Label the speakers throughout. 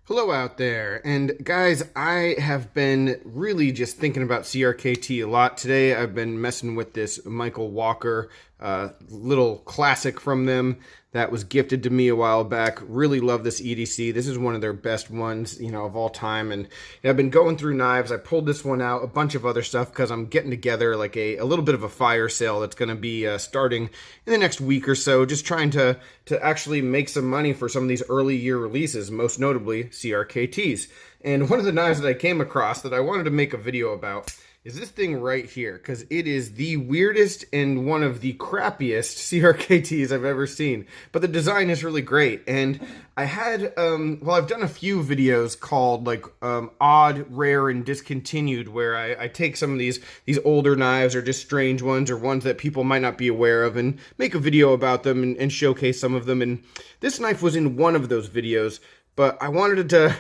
Speaker 1: Hello out there, and guys, I have been really just thinking about CRKT a lot today. I've been messing with this Michael Walker little classic from them that was gifted to me a while back. Really love this EDC. This is one of their best ones, of all time. And I've been going through knives. I pulled this one out, a bunch of other stuff, because I'm getting together like a little bit of a fire sale that's going to be starting in the next week or so. Just trying to actually make some money for some of these early year releases, most notably CRKTs. And one of the knives that I came across that I wanted to make a video about is this thing right here, because it is the weirdest and one of the crappiest CRKTs I've ever seen. But the design is really great. And I had, I've done a few videos called like odd, rare, and discontinued, where I take some of these older knives or just strange ones or ones that people might not be aware of and make a video about them and showcase some of them. And this knife was in one of those videos. But I wanted to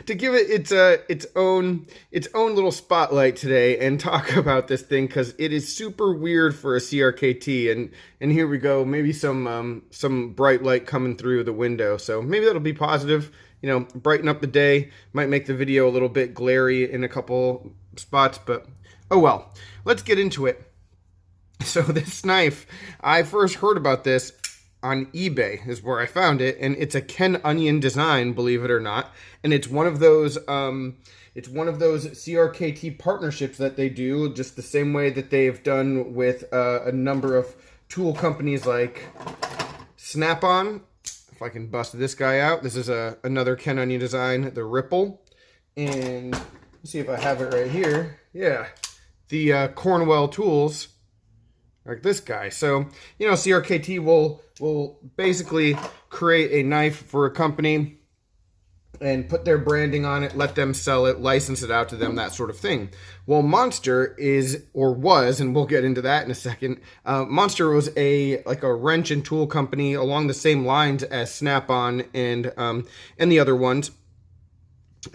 Speaker 1: to give it its own little spotlight today and talk about this thing, because it is super weird for a CRKT. And here we go, maybe some bright light coming through the window. So maybe that'll be positive, brighten up the day. Might make the video a little bit glary in a couple spots, but oh well. Let's get into it. So this knife, I first heard about this on eBay is where I found it, and it's a Ken Onion design, believe it or not. And it's one of those CRKT partnerships that they do, just the same way that they've done with a number of tool companies like Snap-on. If I can bust this guy out, this is another Ken Onion design, the Ripple. And let's see if I have it right here. Yeah, the Cornwell tools, like this guy. So, CRKT will basically create a knife for a company and put their branding on it, let them sell it, license it out to them, that sort of thing. Well, Monster is, or was, and we'll get into that in a second, Monster was a wrench and tool company along the same lines as Snap-on and the other ones.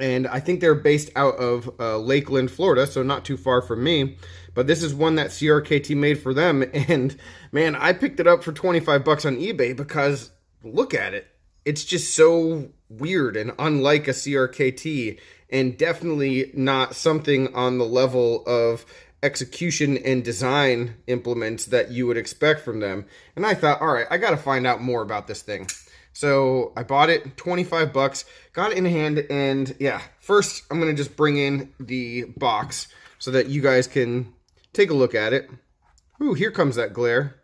Speaker 1: And I think they're based out of Lakeland, Florida, so not too far from me. But this is one that CRKT made for them. And man, I picked it up for 25 bucks on eBay because look at it. It's just so weird and unlike a CRKT, and definitely not something on the level of execution and design implements that you would expect from them. And I thought, all right, I got to find out more about this thing. So I bought it, 25 bucks, got it in hand, and yeah, first I'm going to just bring in the box so that you guys can take a look at it. Ooh, here comes that glare.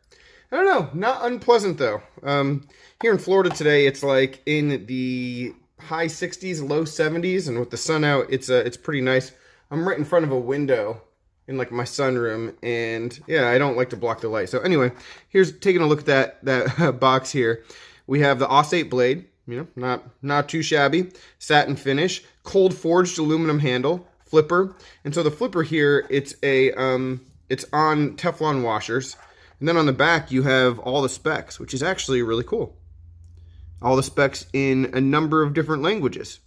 Speaker 1: I don't know, not unpleasant though. Here in Florida today, it's like in the high 60s, low 70s, and with the sun out, it's pretty nice. I'm right in front of a window in like my sunroom, and yeah, I don't like to block the light. So anyway, here's taking a look at that box here. We have the Aus-8 blade, not too shabby, satin finish, cold forged aluminum handle, flipper. And so the flipper here, it's on Teflon washers. And then on the back, you have all the specs, which is actually really cool. All the specs in a number of different languages.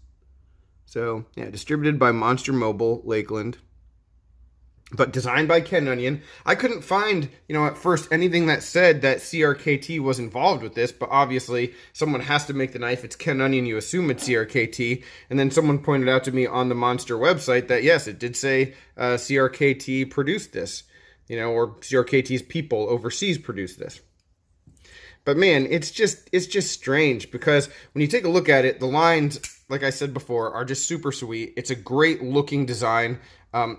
Speaker 1: So yeah, distributed by Monster Mobile, Lakeland, but designed by Ken Onion. I couldn't find, at first anything that said that CRKT was involved with this, but obviously someone has to make the knife. It's Ken Onion, you assume it's CRKT. And then someone pointed out to me on the Monster website that yes, it did say CRKT produced this, or CRKT's people overseas produced this. But man, it's just strange, because when you take a look at it, the lines, like I said before, are just super sweet. It's a great looking design.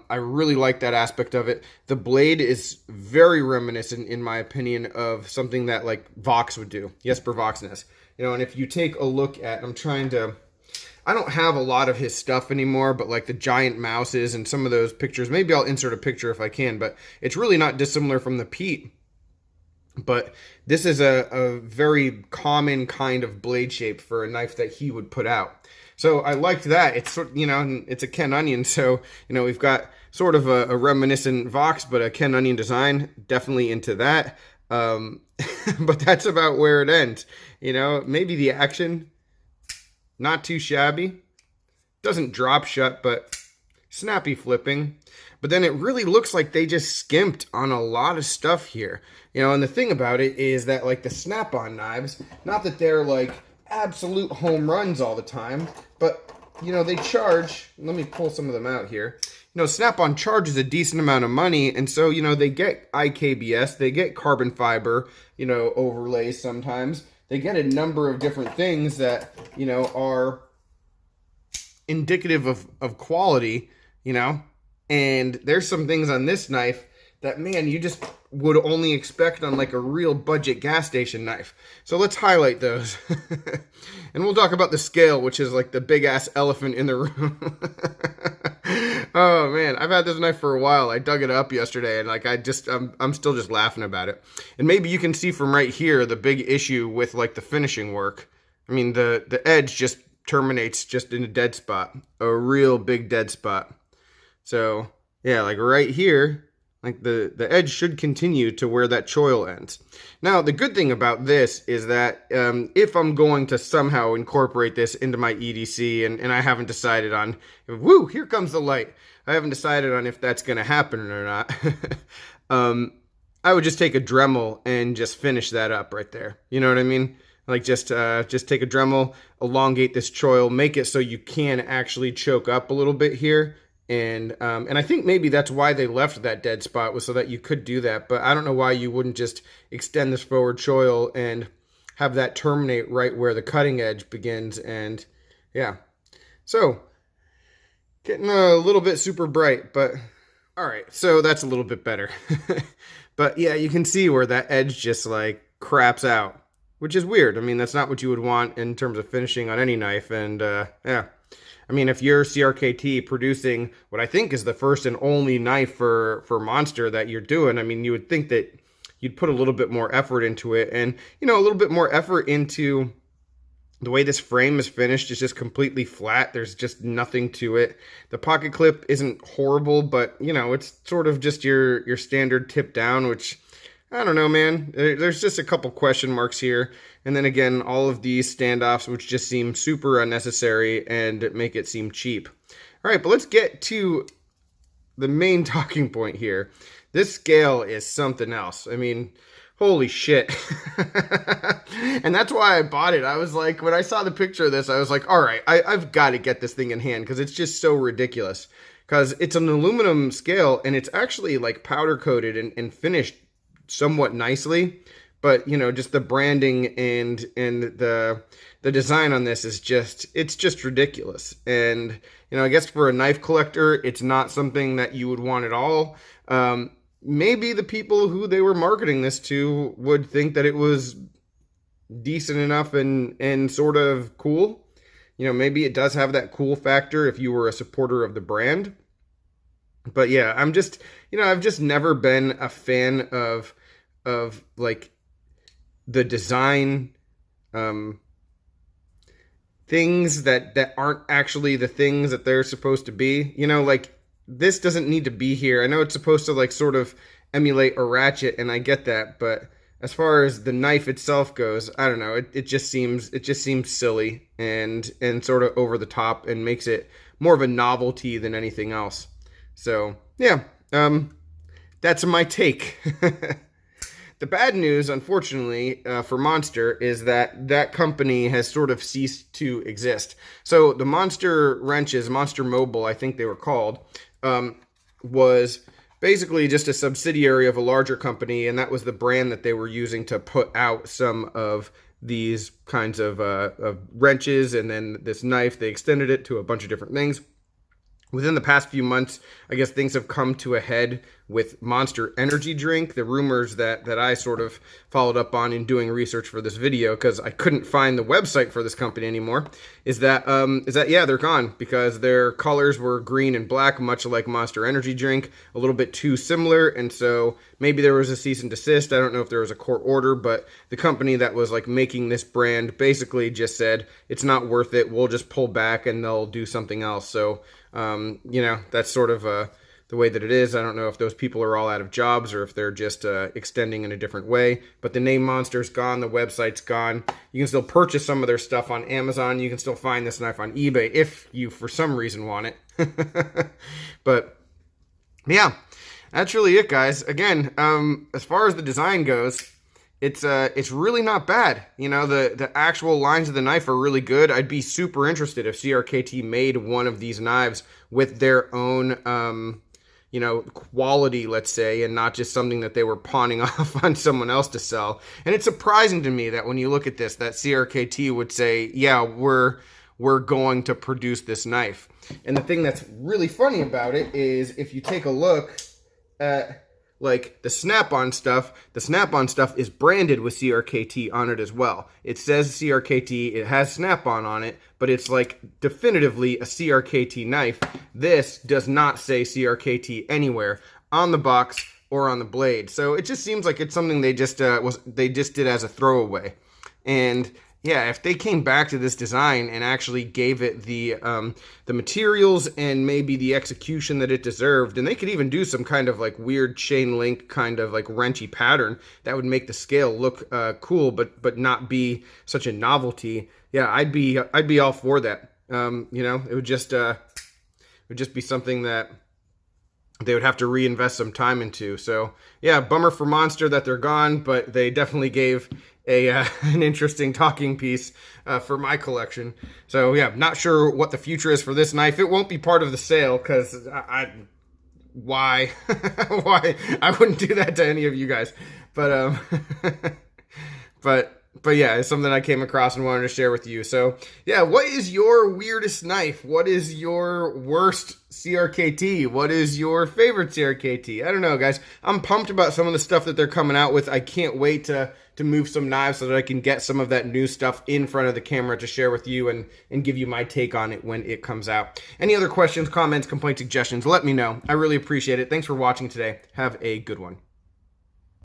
Speaker 1: I really like that aspect of it. The blade is very reminiscent, in my opinion, of something that like Vox would do. Jesper Voxness. And if you take a look at, I don't have a lot of his stuff anymore, but like the giant mouses and some of those pictures, maybe I'll insert a picture if I can, but it's really not dissimilar from the Pete. But this is a very common kind of blade shape for a knife that he would put out. So I liked that. It's it's a Ken Onion, so we've got sort of a reminiscent Vox, but a Ken Onion design. Definitely into that. But that's about where it ends. Maybe the action, not too shabby. Doesn't drop shut, but snappy flipping. But then it really looks like they just skimped on a lot of stuff here. And the thing about it is that like the Snap-on knives, not that they're like absolute home runs all the time, but, you know, they charge, let me pull some of them out here. You know, Snap-on charges a decent amount of money, and so, you know, they get IKBS, they get carbon fiber, you know, overlays sometimes. They get a number of different things that, you know, are indicative of quality, you know, and there's some things on this knife that, man, you just would only expect on like a real budget gas station knife. So let's highlight those. And we'll talk about the scale, which is like the big ass elephant in the room. Oh man, I've had this knife for a while. I dug it up yesterday and like I'm still just laughing about it. And maybe you can see from right here the big issue with like the finishing work. I mean, the edge just terminates just in a dead spot, a real big dead spot. So yeah, like right here, like the edge should continue to where that choil ends. Now, the good thing about this is that if I'm going to somehow incorporate this into my EDC, and I haven't decided on, woo, here comes the light. I haven't decided on if that's going to happen or not. I would just take a Dremel and just finish that up right there. You know what I mean? Like just take a Dremel, elongate this choil, make it so you can actually choke up a little bit here. And I think maybe that's why they left that dead spot, was so that you could do that. But I don't know why you wouldn't just extend this forward choil and have that terminate right where the cutting edge begins. And yeah, so getting a little bit super bright, but all right, so that's a little bit better. But yeah, you can see where that edge just like craps out, which is weird. I mean, that's not what you would want in terms of finishing on any knife. And yeah. I mean, if you're CRKT producing what I think is the first and only knife for Monster that you're doing, I mean, you would think that you'd put a little bit more effort into it. And, you know, a little bit more effort into the way this frame is finished. Is just completely flat. There's just nothing to it. The pocket clip isn't horrible, but, you know, it's sort of just your standard tip down, which, I don't know, man. There's just a couple question marks here. And then again, all of these standoffs, which just seem super unnecessary and make it seem cheap. All right, but let's get to the main talking point here. This scale is something else. I mean, holy shit. And that's why I bought it. I was like, when I saw the picture of this, I was like, all right, I've got to get this thing in hand because it's just so ridiculous. Because it's an aluminum scale and it's actually like powder coated and finished somewhat nicely. But, you know, just the branding and the design on this is it's just ridiculous. And, you know, I guess for a knife collector, it's not something that you would want at all. Maybe the people who they were marketing this to would think that it was decent enough and sort of cool. You know, maybe it does have that cool factor if you were a supporter of the brand. But yeah, I'm just, you know, I've just never been a fan of like the design things that aren't actually the things that they're supposed to be. You know, like this doesn't need to be here. I know it's supposed to like sort of emulate a ratchet, and I get that, but as far as the knife itself goes, I don't know. It just seems silly and sort of over the top and makes it more of a novelty than anything else. So yeah, that's my take. The bad news, unfortunately, for Monster is that company has sort of ceased to exist. So the Monster wrenches, Monster Mobile, I think they were called, was basically just a subsidiary of a larger company, and that was the brand that they were using to put out some of these kinds of wrenches, and then this knife, they extended it to a bunch of different things. Within the past few months, I guess things have come to a head with Monster Energy Drink. The rumors that I sort of followed up on in doing research for this video, because I couldn't find the website for this company anymore, is that yeah, they're gone because their colors were green and black, much like Monster Energy Drink, a little bit too similar, and so maybe there was a cease and desist. I don't know if there was a court order, but the company that was like making this brand basically just said, it's not worth it, we'll just pull back and they'll do something else. So you know, that's sort of the way that it is. I don't know if those people are all out of jobs or if they're just extending in a different way. But the name Monster's gone. The website's gone. You can still purchase some of their stuff on Amazon. You can still find this knife on eBay if you, for some reason, want it. But, yeah, that's really it, guys. Again, as far as the design goes, it's really not bad. You know, the actual lines of the knife are really good. I'd be super interested if CRKT made one of these knives with their own you know, quality, let's say, and not just something that they were pawning off on someone else to sell. And it's surprising to me that when you look at this, that CRKT would say, yeah, we're going to produce this knife. And the thing that's really funny about it is if you take a look at like the snap-on stuff is branded with CRKT on it as well. It says CRKT, it has snap-on on it, but it's like definitively a CRKT knife. This does not say CRKT anywhere on the box or on the blade. So it just seems like it's something they just did as a throwaway. And yeah, if they came back to this design and actually gave it the materials and maybe the execution that it deserved, and they could even do some kind of like weird chain link kind of like wrenchy pattern that would make the scale look cool, but not be such a novelty. Yeah, I'd be all for that. You know, it would just be something that they would have to reinvest some time into. So yeah, bummer for Monster that they're gone, but they definitely gave an interesting talking piece for my collection. So yeah, not sure what the future is for this knife. It won't be part of the sale because why? Why? I wouldn't do that to any of you guys. But but yeah, it's something I came across and wanted to share with you. So yeah, what is your weirdest knife? What is your worst CRKT? What is your favorite CRKT? I don't know, guys. I'm pumped about some of the stuff that they're coming out with. I can't wait to move some knives so that I can get some of that new stuff in front of the camera to share with you and give you my take on it when it comes out. Any other questions, comments, complaints, suggestions, let me know. I really appreciate it. Thanks for watching today. Have a good one.